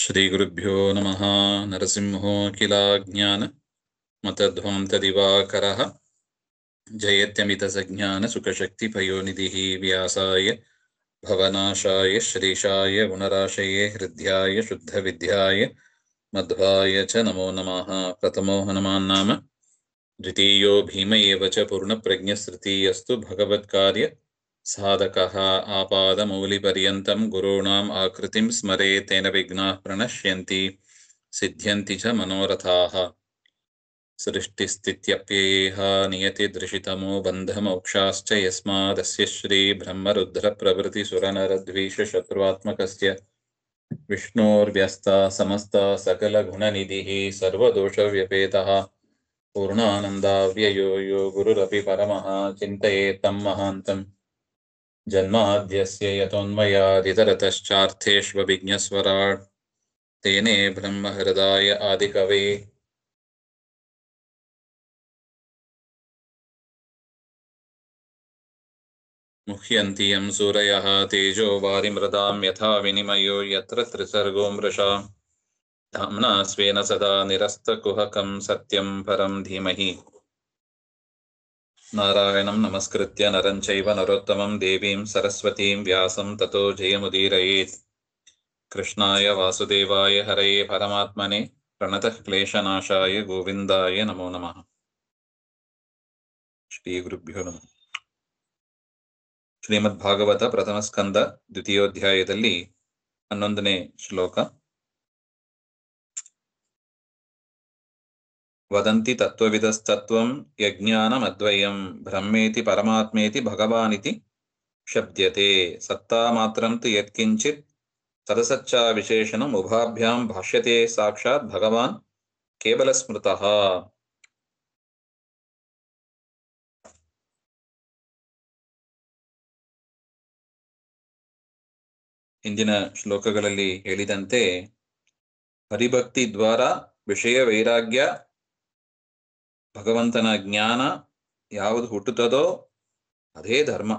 ಶ್ರೀಗುರುಭ್ಯೋ ನಮಃ. ನರಸಿಂಹೋ ಕಿಲಾಜ್ಞಾನ ಮತಧ್ವಾಂತದಿವಾಕರಃ ಜಯತ್ಯಮಿತಸಜ್ಞಾನ ಸುಖಶಕ್ತಿಪಯೋನಿಧಿಃ ವ್ಯಾಸಾಯ ಭವನಾಶಾಯ ಶ್ರೀಶಾಯ ಗುಣರಾಶಯೇ ಹೃದ್ಯಾಯ ಶುದ್ಧವಿದ್ಯಾಯ ಮಧ್ವಾಯ ಚ ನಮೋ ನಮಃ. ಪ್ರಥಮೋ ಹನುಮಾನ್ನಾಮ ದ್ವಿತೀಯೋ ಭೀಮ ಏವ ಚ ಪೂರ್ಣಪ್ರಜ್ಞಸ್ತೃತೀಯಸ್ತು ಭಗವತ್ಕಾರ್ಯ ಸಾಧಕಃ. ಆಪಾದಮೌಲಿಪರ್ಯಂತಂ ಗುರುಣಾಂ ಆಕೃತಿಂ ಸ್ಮರೇತ್ ತೇನ ವಿಘ್ನಾಃ ಪ್ರಣಶ್ಯಂತಿ ಸಿದ್ಧ್ಯಂತಿ ಚ ಮನೋರಥಾಃ. ಸೃಷ್ಟಿಸ್ಥಿತ್ಯಪ್ಯಯೇಹ ನಿಯತಿದೃಶಿತಮೋ ಬಂಧಮೋಕ್ಷಾಶ್ಚ ಯಸ್ಮಾದಸ್ಯ ಶ್ರೀ ಬ್ರಹ್ಮರುದ್ರ ಪ್ರಭೃತಿ ಸುರನರದ್ವೇಷ ಶತ್ರುವಾತ್ಮಕಸ್ಯ ವಿಷ್ಣೋರ್ವ್ಯಸ್ತಾ ಸಮಸ್ತ ಸಕಲಗುಣನಿಧಿಃ ಸರ್ವದೋಷವ್ಯಪೇತಃ ಪೂರ್ಣಾನಂದಾವ್ಯಯೋ ಯೋ ಗುರುರಪಿ ಪರಮಃ ಚಿಂತಯೇತ್ ತಂ ಮಹಾಂತಂ. ಜನ್ಮಾದ್ಯಸ್ಯ ಯತೋನ್ಮಯಾದಿತರತಶ್ಚಾರ್ಥೇಷ್ವಭಿಜ್ಞಸ್ವರಾಟ್ ತೇನೇ ಬ್ರಹ್ಮಹೃದಾಯ ಆದಿಕವೇ ಮುಹ್ಯಂತಿ ಯಂ ಸೂರಯಃ ತೇಜೋ ವಾರಿಮೃದಾಂ ಯಥಾ ವಿನಿಮಯೋ ಯತ್ರ ತ್ರಿಸರ್ಗೋ ಮೃಷಾ ಧಾಮ್ನಾ ಸ್ವೇನ ಸದಾ ನಿರಸ್ತಕುಹಕಂ ಸತ್ಯಂ ಪರಂ ಧೀಮಹಿ. ನಾರಾಯಣಂ ನಮಸ್ಕೃತ್ಯ ನರಂ ಚೈವ ನರೋತ್ತಮಂ ದೇವೀಂ ಸರಸ್ವತೀಂ ವ್ಯಾಸಂ ತತೋ ಜಯಮುದೀರಯೇತ್. ಕೃಷ್ಣಾಯ ವಾಸುದೇವಾಯ ಹರಯೇ ಪರಮಾತ್ಮನೆ ಪ್ರಣತಃ ಕ್ಲೇಶನಾಶಾಯ ಗೋವಿಂದಾಯ ನಮೋ ನಮಃ. ಶ್ರೀ ಗುರುಭ್ಯೋ ನಮಃ. ಶ್ರೀಮದ್ ಭಾಗವತ ಪ್ರಥಮ ಸ್ಕಂದ ದ್ವಿತೀಯೋಧ್ಯಾಯದಲ್ಲಿ 11ನೇ ಶ್ಲೋಕ. ವದಂತಿ ತತ್ವವಿದಸ್ತತ್ವಂ ಯಜ್ಞಾನಮದ್ವಯಂ ಬ್ರಹ್ಮೇತಿ ಪರಮಾತ್ಮೇತಿ ಭಗವಾನಿತಿ ಶಬ್ದ್ಯತೆ ಸತ್ತಾ ಮಾತ್ರಂ ತು ಯತ್ಕಿಂಚಿತ್ ತದಸಚ್ಚಾ ವಿಶೇಷಣಂ ಉಭಾಭ್ಯಾಂ ಭಾಷ್ಯತೆ ಸಾಕ್ಷಾತ್ ಭಗವಾನ್ ಕೇವಲ ಸ್ಮೃತಃ. ಹಿಂದಿನ ಶ್ಲೋಕಗಳಲ್ಲಿ ಹೇಳಿದಂತೆ ಹರಿಭಕ್ತಿ ದ್ವಾರ ವಿಷಯ ವೈರಾಗ್ಯ, ಭಗವಂತನ ಜ್ಞಾನ ಯಾವುದು ಹುಟ್ಟುತ್ತದೋ ಅದೇ ಧರ್ಮ.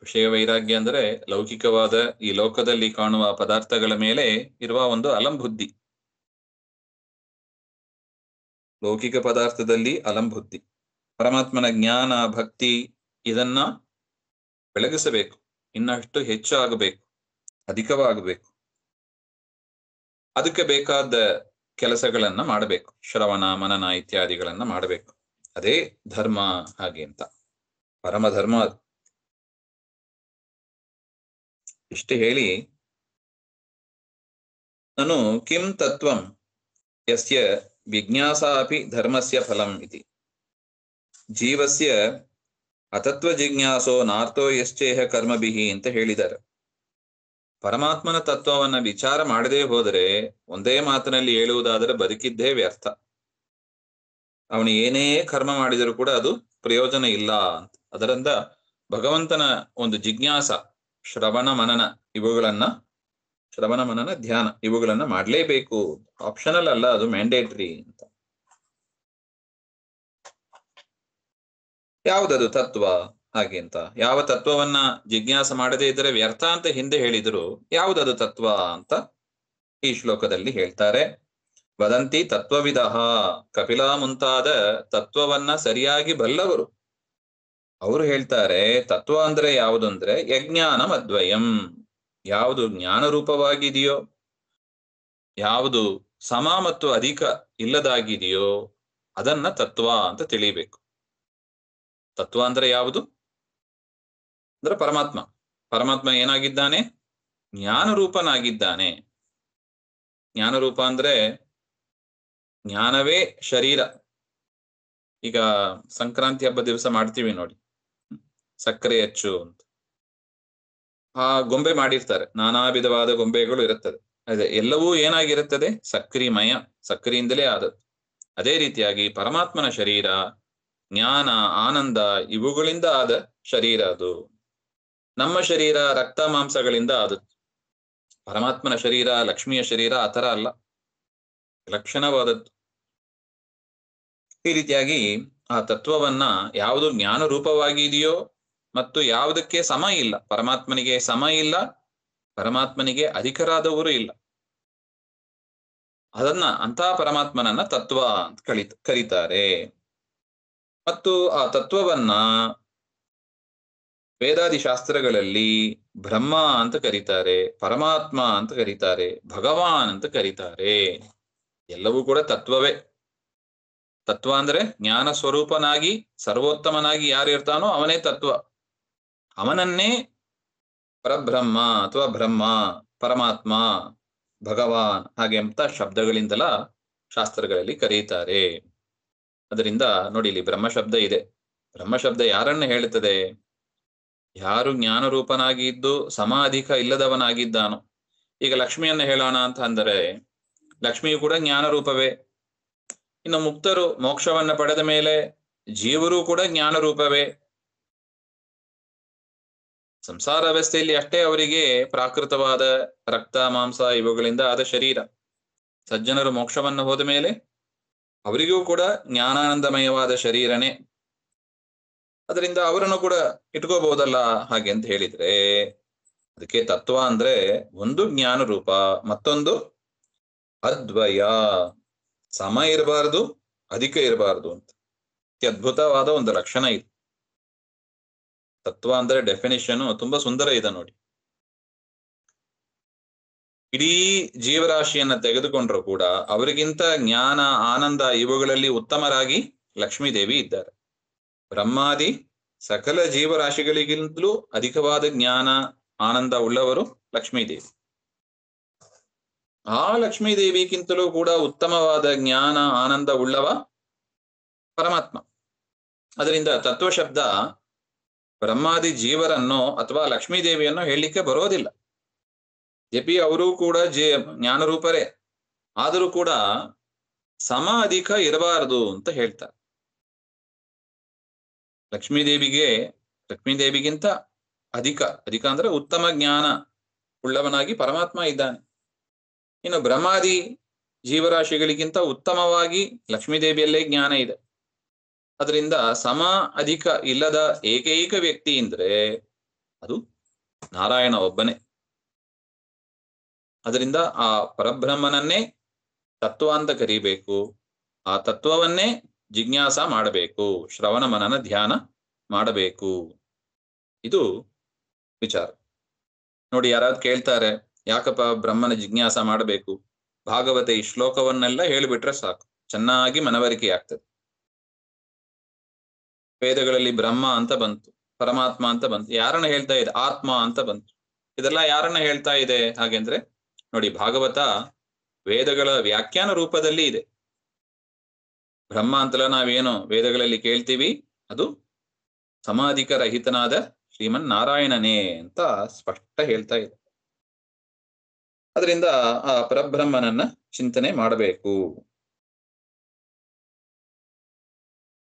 ವಿಷಯ ವೈರಾಗ್ಯ ಅಂದರೆ ಲೌಕಿಕವಾದ ಈ ಲೋಕದಲ್ಲಿ ಕಾಣುವ ಪದಾರ್ಥಗಳ ಮೇಲೆ ಇರುವ ಒಂದು ಅಲಂಬುದ್ಧಿ. ಲೌಕಿಕ ಪದಾರ್ಥದಲ್ಲಿ ಅಲಂಬುದ್ಧಿ. ಪರಮಾತ್ಮನ ಜ್ಞಾನ ಭಕ್ತಿ ಇದನ್ನ ಬೆಳಗಿಸಬೇಕು, ಇನ್ನಷ್ಟು ಹೆಚ್ಚು ಆಗಬೇಕು, ಅಧಿಕವಾಗಬೇಕು. ಅದಕ್ಕೆ ಬೇಕಾದ ಕೆಲಸಗಳನ್ನ ಮಾಡಬೇಕು, ಶ್ರವಣ ಮನನ ಇತ್ಯಾದಿಗಳನ್ನ ಮಾಡಬೇಕು. ಅದೇ ಧರ್ಮ. ಹಾಗೆ ಅಂತ ಪರಮ ಧರ್ಮ. ಇಷ್ಟು ಹೇಳಿ ನಾನು ಕಿಂ ತತ್ವಂ ಯಸ್ಯ ವಿಜ್ಞಾಸಾ ಅಪಿ ಧರ್ಮಸ್ಯ ಫಲಂ ಇತಿ ಜೀವಸ್ಯ ಅತತ್ವ ಜಿಜ್ಞಾಸೋ ನಾರ್ಥೋ ಯಶ್ಚೇಹ ಕರ್ಮಭಿಃ ಅಂತ ಹೇಳಿದ್ದಾರೆ. ಪರಮಾತ್ಮನ ತತ್ವವನ್ನ ವಿಚಾರ ಮಾಡದೇ ಹೋದರೆ, ಒಂದೇ ಮಾತಿನಲ್ಲಿ ಹೇಳುವುದಾದರೆ ಬದುಕಿದ್ದೇ ವ್ಯರ್ಥ. ಅವನು ಏನೇ ಕರ್ಮ ಮಾಡಿದರೂ ಕೂಡ ಅದು ಪ್ರಯೋಜನ ಇಲ್ಲ ಅಂತ. ಅದರಿಂದ ಭಗವಂತನ ಒಂದು ಜಿಜ್ಞಾಸ, ಶ್ರವಣ ಮನನ ಧ್ಯಾನ ಇವುಗಳನ್ನ ಮಾಡಲೇಬೇಕು. ಆಪ್ಷನಲ್ ಅಲ್ಲ, ಅದು ಮ್ಯಾಂಡೇಟರಿ ಅಂತ. ಯಾವುದದು ತತ್ವ? ಹಾಗೆ ಅಂತ ಯಾವ ತತ್ವವನ್ನ ಜಿಜ್ಞಾಸ ಮಾಡದೇ ಇದ್ದರೆ ವ್ಯರ್ಥ ಅಂತ ಹಿಂದೆ ಹೇಳಿದ್ರು, ಯಾವುದದು ತತ್ವ ಅಂತ ಈ ಶ್ಲೋಕದಲ್ಲಿ ಹೇಳ್ತಾರೆ. ವದಂತಿ ತತ್ವವಿದಃ, ಕಪಿಲ ಮುಂತಾದ ತತ್ವವನ್ನ ಸರಿಯಾಗಿ ಬಲ್ಲವರು ಅವರು ಹೇಳ್ತಾರೆ, ತತ್ವ ಅಂದ್ರೆ ಯಾವುದು ಅಂದ್ರೆ ಯಜ್ಞಾನಂ ಅದ್ವಯಂ. ಯಾವುದು ಜ್ಞಾನ ರೂಪವಾಗಿದೆಯೋ, ಯಾವುದು ಸಮ ಮತ್ತು ಅಧಿಕ ಇಲ್ಲದಾಗಿದೆಯೋ ಅದನ್ನ ತತ್ವ ಅಂತ ತಿಳಿಬೇಕು. ತತ್ವ ಅಂದ್ರೆ ಯಾವುದು ಅಂದ್ರೆ ಪರಮಾತ್ಮ. ಪರಮಾತ್ಮ ಏನಾಗಿದ್ದಾನೆ? ಜ್ಞಾನರೂಪನಾಗಿದ್ದಾನೆ. ಜ್ಞಾನರೂಪ ಅಂದ್ರೆ ಜ್ಞಾನವೇ ಶರೀರ. ಈಗ ಸಂಕ್ರಾಂತಿ ಹಬ್ಬ ದಿವಸ ಮಾಡ್ತೀವಿ ನೋಡಿ, ಸಕ್ಕರೆ ಅಚ್ಚು ಅಂತ ಆ ಗೊಂಬೆ ಮಾಡಿರ್ತಾರೆ. ನಾನಾ ವಿಧವಾದ ಗೊಂಬೆಗಳು ಇರುತ್ತದೆ. ಅದೇ ಎಲ್ಲವೂ ಏನಾಗಿರುತ್ತದೆ? ಸಕ್ರಿಮಯ, ಸಕ್ರಿಯಿಂದಲೇ ಆದದ್ದು. ಅದೇ ರೀತಿಯಾಗಿ ಪರಮಾತ್ಮನ ಶರೀರ ಜ್ಞಾನ ಆನಂದ ಇವುಗಳಿಂದ ಆದ ಶರೀರ ಅದು. ನಮ್ಮ ಶರೀರ ರಕ್ತ ಮಾಂಸಗಳಿಂದ ಆದದ್ದು. ಪರಮಾತ್ಮನ ಶರೀರ, ಲಕ್ಷ್ಮಿಯ ಶರೀರ ಆ ಥರ ಅಲ್ಲ, ಲಕ್ಷಣವಾದದ್ದು. ಈ ರೀತಿಯಾಗಿ ಆ ತತ್ವವನ್ನ ಯಾವುದು ಜ್ಞಾನ ರೂಪವಾಗಿದೆಯೋ ಮತ್ತು ಯಾವುದಕ್ಕೆ ಸಮ ಇಲ್ಲ, ಪರಮಾತ್ಮನಿಗೆ ಸಮ ಇಲ್ಲ, ಪರಮಾತ್ಮನಿಗೆ ಅಧಿಕರಾದವರು ಇಲ್ಲ. ಅಂತ ಪರಮಾತ್ಮನನ್ನ ತತ್ವ ಅಂತ ಕರೀತಾರೆ. ಮತ್ತು ಆ ತತ್ವವನ್ನ ವೇದಾದಿ ಶಾಸ್ತ್ರಗಳಲ್ಲಿ ಬ್ರಹ್ಮ ಅಂತ ಕರೀತಾರೆ, ಪರಮಾತ್ಮ ಅಂತ ಕರೀತಾರೆ, ಭಗವಾನ್ ಅಂತ ಕರೀತಾರೆ. ಎಲ್ಲವೂ ಕೂಡ ತತ್ವವೇ. ತತ್ವ ಅಂದ್ರೆ ಜ್ಞಾನ ಸ್ವರೂಪನಾಗಿ ಸರ್ವೋತ್ತಮನಾಗಿ ಯಾರು ಇರ್ತಾನೋ ಅವನೇ ತತ್ವ. ಅವನನ್ನೇ ಪರಬ್ರಹ್ಮ ಅಥವಾ ಬ್ರಹ್ಮ, ಪರಮಾತ್ಮ, ಭಗವಾನ್ ಹಾಗೆ ಅಂತ ಶಬ್ದಗಳಿಂದಲ ಶಾಸ್ತ್ರಗಳಲ್ಲಿ ಕರೀತಾರೆ. ಅದರಿಂದ ನೋಡಿ, ಇಲ್ಲಿ ಬ್ರಹ್ಮ ಶಬ್ದ ಇದೆ. ಬ್ರಹ್ಮ ಶಬ್ದ ಯಾರನ್ನ ಹೇಳುತ್ತದೆ? ಯಾರು ಜ್ಞಾನ ರೂಪನಾಗಿ ಇದ್ದು ಸಮಾಧಿಕ ಇಲ್ಲದವನಾಗಿದ್ದಾನೋ. ಈಗ ಲಕ್ಷ್ಮಿಯನ್ನ ಹೇಳೋಣ ಅಂತ ಅಂದರೆ ಲಕ್ಷ್ಮಿಯು ಕೂಡ ಜ್ಞಾನ ರೂಪವೇ. ಇನ್ನು ಮುಕ್ತರು ಮೋಕ್ಷವನ್ನ ಪಡೆದ ಮೇಲೆ ಜೀವರು ಕೂಡ ಜ್ಞಾನ ರೂಪವೇ. ಸಂಸಾರ ವ್ಯವಸ್ಥೆಯಲ್ಲಿ ಅಷ್ಟೇ ಅವರಿಗೆ ಪ್ರಾಕೃತವಾದ ರಕ್ತ ಮಾಂಸ ಇವುಗಳಿಂದ ಆದ ಶರೀರ. ಸಜ್ಜನರು ಮೋಕ್ಷವನ್ನು ಹೋದ ಮೇಲೆ ಅವರಿಗೂ ಕೂಡ ಜ್ಞಾನಾನಂದಮಯವಾದ ಶರೀರನೇ. ಅದರಿಂದ ಅವರನ್ನು ಕೂಡ ಇಟ್ಕೋಬಹುದಲ್ಲ ಹಾಗೆ ಅಂತ ಹೇಳಿದ್ರೆ, ಅದಕ್ಕೆ ತತ್ವ ಅಂದ್ರೆ ಒಂದು ಜ್ಞಾನ ರೂಪ, ಮತ್ತೊಂದು ಅದ್ವಯ. ಸಮ ಇರಬಾರದು, ಅಧಿಕ ಇರಬಾರದು ಅಂತ ಅದ್ಭುತವಾದ ಒಂದು ಲಕ್ಷಣ ಇದೆ. ತತ್ವ ಅಂದ್ರೆ ಡೆಫಿನಿಷನ್ ತುಂಬಾ ಸುಂದರ ಇದೆ ನೋಡಿ. ಇಡೀ ಜೀವರಾಶಿಯನ್ನ ತೆಗೆದುಕೊಂಡ್ರು ಕೂಡ ಅವರಿಗಿಂತ ಜ್ಞಾನ ಆನಂದ ಇವುಗಳಲ್ಲಿ ಉತ್ತಮರಾಗಿ ಲಕ್ಷ್ಮೀದೇವಿ ಇದ್ದಾರೆ. ಬ್ರಹ್ಮಾದಿ ಸಕಲ ಜೀವರಾಶಿಗಳಿಗಿಂತಲೂ ಅಧಿಕವಾದ ಜ್ಞಾನ ಆನಂದ ಉಳ್ಳವರು ಲಕ್ಷ್ಮೀದೇವಿ. ಆ ಲಕ್ಷ್ಮೀದೇವಿಗಿಂತಲೂ ಕೂಡ ಉತ್ತಮವಾದ ಜ್ಞಾನ ಆನಂದ ಉಳ್ಳವ ಪರಮಾತ್ಮ. ಅದರಿಂದ ತತ್ವ ಶಬ್ದ ಬ್ರಹ್ಮಾದಿ ಜೀವರನ್ನು ಅಥವಾ ಲಕ್ಷ್ಮೀದೇವಿಯನ್ನು ಹೇಳಲಿಕ್ಕೆ ಬರೋದಿಲ್ಲ. ಯಪಿ ಅವರೂ ಕೂಡ ಜ್ಞಾನರೂಪರೇ, ಆದರೂ ಕೂಡ ಸಮ ಅಧಿಕ ಇರಬಾರದು ಅಂತ ಹೇಳ್ತಾರೆ. ಲಕ್ಷ್ಮೀದೇವಿಗಿಂತ ಅಧಿಕ ಅಂದ್ರೆ ಉತ್ತಮ ಜ್ಞಾನ ಉಳ್ಳವನಾಗಿ ಪರಮಾತ್ಮ ಇದ್ದಾನೆ. ಇನ್ನು ಬ್ರಹ್ಮಾದಿ ಜೀವರಾಶಿಗಳಿಗಿಂತ ಉತ್ತಮವಾಗಿ ಲಕ್ಷ್ಮೀದೇವಿಯಲ್ಲೇ ಜ್ಞಾನ ಇದೆ. ಅದರಿಂದ ಸಮ ಅಧಿಕ ಇಲ್ಲದ ಏಕೈಕ ವ್ಯಕ್ತಿ ಅಂದ್ರೆ ಅದು ನಾರಾಯಣ ಒಬ್ಬನೇ. ಅದರಿಂದ ಆ ಪರಬ್ರಹ್ಮನನ್ನೇ ತತ್ವ ಅಂತ ಕರೀಬೇಕು. ಆ ತತ್ವವನ್ನೇ ಜಿಜ್ಞಾಸ ಮಾಡಬೇಕು, ಶ್ರವಣ ಮನನ ಧ್ಯಾನ ಮಾಡಬೇಕು. ಇದು ವಿಚಾರ ನೋಡಿ. ಯಾರಾದ್ರೂ ಕೇಳ್ತಾರೆ, ಯಾಕಪ್ಪ ಬ್ರಹ್ಮನ ಜಿಜ್ಞಾಸ ಮಾಡಬೇಕು? ಭಾಗವತ ಈ ಶ್ಲೋಕವನ್ನೆಲ್ಲ ಹೇಳಿಬಿಟ್ರೆ ಸಾಕು, ಚೆನ್ನಾಗಿ ಮನವರಿಕೆ ಆಗ್ತದೆ. ವೇದಗಳಲ್ಲಿ ಬ್ರಹ್ಮ ಅಂತ ಬಂತು, ಪರಮಾತ್ಮ ಅಂತ ಬಂತು, ಯಾರನ್ನ ಹೇಳ್ತಾ ಇದೆ? ಆತ್ಮ ಅಂತ ಬಂತು. ಇದೆಲ್ಲ ಯಾರನ್ನ ಹೇಳ್ತಾ ಇದೆ ಹಾಗೆಂದ್ರೆ ನೋಡಿ, ಭಾಗವತ ವೇದಗಳ ವ್ಯಾಖ್ಯಾನ ರೂಪದಲ್ಲಿ ಇದೆ. ಬ್ರಹ್ಮ ಅಂತಲ್ಲ ನಾವೇನು ವೇದಗಳಲ್ಲಿ ಕೇಳ್ತೀವಿ, ಅದು ಸಮಾಧಿಕ ರಹಿತನಾದ ಶ್ರೀಮನ್ ನಾರಾಯಣನೇ ಅಂತ ಸ್ಪಷ್ಟ ಹೇಳ್ತಾ ಇದೆ. ಅದರಿಂದ ಆ ಪರಬ್ರಹ್ಮನನ್ನ ಚಿಂತನೆ ಮಾಡಬೇಕು.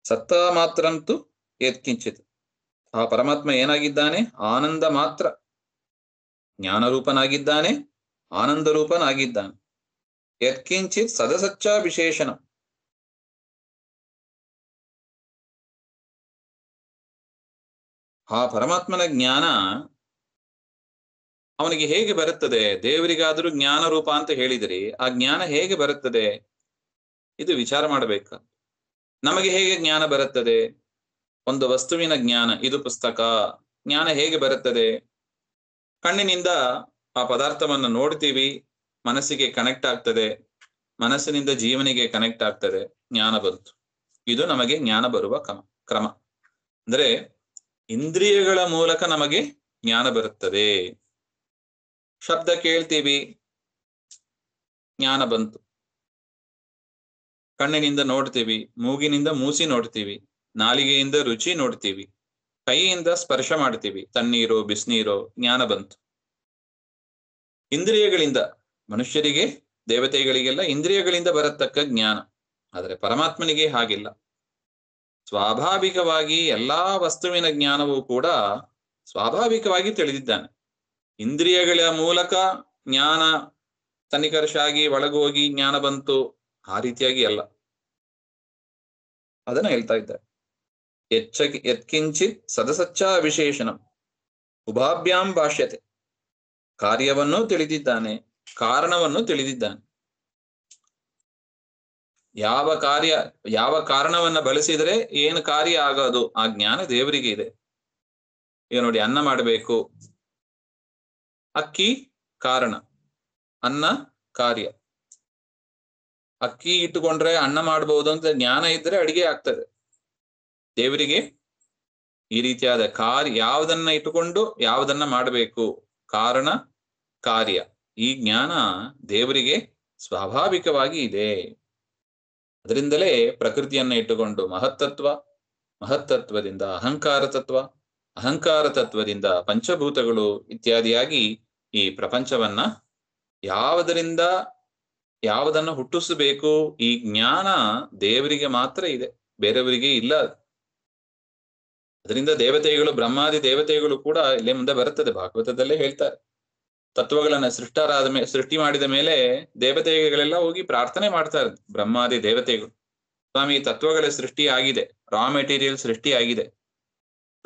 ಸತ್ತ ಮಾತ್ರಂತು ಯತ್ಕಿಂಚಿತ್. ಆ ಪರಮಾತ್ಮ ಏನಾಗಿದ್ದಾನೆ? ಆನಂದ ಮಾತ್ರ. ಜ್ಞಾನರೂಪನಾಗಿದ್ದಾನೆ, ಆನಂದ ರೂಪನಾಗಿದ್ದಾನೆ. ಯತ್ಕಿಂಚಿತ್ ಸದಸಚ್ಚ ವಿಶೇಷಣ. ಆ ಪರಮಾತ್ಮನ ಜ್ಞಾನ ಅವನಿಗೆ ಹೇಗೆ ಬರುತ್ತದೆ? ದೇವರಿಗಾದ್ರೂ ಜ್ಞಾನ ರೂಪ ಅಂತ ಹೇಳಿದ್ರಿ, ಆ ಜ್ಞಾನ ಹೇಗೆ ಬರುತ್ತದೆ? ಇದು ವಿಚಾರ ಮಾಡಬೇಕು. ನಮಗೆ ಹೇಗೆ ಜ್ಞಾನ ಬರುತ್ತದೆ? ಒಂದು ವಸ್ತುವಿನ ಜ್ಞಾನ, ಇದು ಪುಸ್ತಕ, ಜ್ಞಾನ ಹೇಗೆ ಬರುತ್ತದೆ? ಕಣ್ಣಿನಿಂದ ಆ ಪದಾರ್ಥವನ್ನು ನೋಡ್ತೀವಿ, ಮನಸ್ಸಿಗೆ ಕನೆಕ್ಟ್ ಆಗ್ತದೆ, ಮನಸ್ಸಿನಿಂದ ಜೀವನಿಗೆ ಕನೆಕ್ಟ್ ಆಗ್ತದೆ, ಜ್ಞಾನ ಬಂತು. ಇದು ನಮಗೆ ಜ್ಞಾನ ಬರುವ ಕ್ರಮ. ಅಂದ್ರೆ ಇಂದ್ರಿಯಗಳ ಮೂಲಕ ನಮಗೆ ಜ್ಞಾನ ಬರುತ್ತದೆ. ಶಬ್ದ ಕೇಳ್ತೀವಿ, ಜ್ಞಾನ ಬಂತು. ಕಣ್ಣಿನಿಂದ ನೋಡ್ತೀವಿ, ಮೂಗಿನಿಂದ ಮೂಸಿ ನೋಡ್ತೀವಿ, ನಾಲಿಗೆಯಿಂದ ರುಚಿ ನೋಡ್ತೀವಿ, ಕೈಯಿಂದ ಸ್ಪರ್ಶ ಮಾಡ್ತೀವಿ, ತಣ್ಣೀರೋ ಬಿಸಿನೀರೋ, ಜ್ಞಾನ ಬಂತು. ಇಂದ್ರಿಯಗಳಿಂದ, ಮನುಷ್ಯರಿಗೆ ದೇವತೆಗಳಿಗೆಲ್ಲ ಇಂದ್ರಿಯಗಳಿಂದ ಬರತಕ್ಕ ಜ್ಞಾನ. ಆದರೆ ಪರಮಾತ್ಮನಿಗೆ ಹಾಗಿಲ್ಲ. ಸ್ವಾಭಾವಿಕವಾಗಿ ಎಲ್ಲಾ ವಸ್ತುವಿನ ಜ್ಞಾನವೂ ಕೂಡ ಸ್ವಾಭಾವಿಕವಾಗಿ ತಿಳಿದಿದ್ದಾನೆ. ಇಂದ್ರಿಯಗಳ ಮೂಲಕ ಜ್ಞಾನ ತನಿಕರ್ಷಾಗಿ ಒಳಗೋಗಿ ಜ್ಞಾನ ಬಂತು, ಆ ರೀತಿಯಾಗಿ ಅಲ್ಲ. ಅದನ್ನ ಹೇಳ್ತಾ ಇದ್ದಾರೆ. ಯತ್ಕಿಂಚಿತ್ ಸದಸಚ್ಚ ವಿಶೇಷಣ ಉಭಾಭ್ಯಾಂ ಭಾಷ್ಯತೆ. ಕಾರ್ಯವನ್ನು ತಿಳಿದಿದ್ದಾನೆ, ಕಾರಣವನ್ನು ತಿಳಿದಿದ್ದಾನೆ. ಯಾವ ಕಾರಣವನ್ನ ಬಳಸಿದರೆ ಏನು ಕಾರ್ಯ ಆಗೋದು ಆ ಜ್ಞಾನ ದೇವರಿಗೆ ಇದೆ. ಈಗ ನೋಡಿ, ಅನ್ನ ಮಾಡಬೇಕು, ಅಕ್ಕಿ ಕಾರಣ, ಅನ್ನ ಕಾರ್ಯ. ಅಕ್ಕಿ ಇಟ್ಟುಕೊಂಡ್ರೆ ಅನ್ನ ಮಾಡಬಹುದು ಅಂತ ಜ್ಞಾನ ಇದ್ರೆ ಅಡಿಗೆ ಆಗ್ತದೆ. ದೇವರಿಗೆ ಈ ರೀತಿಯಾದ ಕಾರ್ಯ, ಯಾವುದನ್ನ ಇಟ್ಟುಕೊಂಡು ಯಾವುದನ್ನ ಮಾಡಬೇಕು, ಕಾರಣ ಕಾರ್ಯ, ಈ ಜ್ಞಾನ ದೇವರಿಗೆ ಸ್ವಾಭಾವಿಕವಾಗಿ ಇದೆ. ಅದರಿಂದಲೇ ಪ್ರಕೃತಿಯನ್ನ ಇಟ್ಟುಕೊಂಡು ಮಹತ್ತತ್ವದಿಂದ ಅಹಂಕಾರ ತತ್ವ, ಅಹಂಕಾರ ತತ್ವದಿಂದ ಪಂಚಭೂತಗಳು ಇತ್ಯಾದಿಯಾಗಿ ಈ ಪ್ರಪಂಚವನ್ನ ಯಾವುದನ್ನು ಹುಟ್ಟಿಸಬೇಕು, ಈ ಜ್ಞಾನ ದೇವರಿಗೆ ಮಾತ್ರ ಇದೆ, ಬೇರೆಯವರಿಗೆ ಇಲ್ಲ. ಅದರಿಂದ ದೇವತೆಗಳು, ಬ್ರಹ್ಮಾದಿ ದೇವತೆಗಳು ಕೂಡ ಇಲ್ಲೇ ಮುಂದೆ ಬರುತ್ತದೆ, ಭಾಗವತದಲ್ಲೇ ಹೇಳ್ತಾರೆ. ತತ್ವಗಳನ್ನ ಸೃಷ್ಟಿ ಮಾಡಿದ ಮೇಲೆ ದೇವತೆಗಳೆಲ್ಲ ಹೋಗಿ ಪ್ರಾರ್ಥನೆ ಮಾಡ್ತಾರೆ. ಬ್ರಹ್ಮಾದಿ ದೇವತೆಗಳು, ಸ್ವಾಮಿ ತತ್ವಗಳ ಸೃಷ್ಟಿ ಆಗಿದೆ, ರಾ ಮೆಟೀರಿಯಲ್ ಸೃಷ್ಟಿ ಆಗಿದೆ,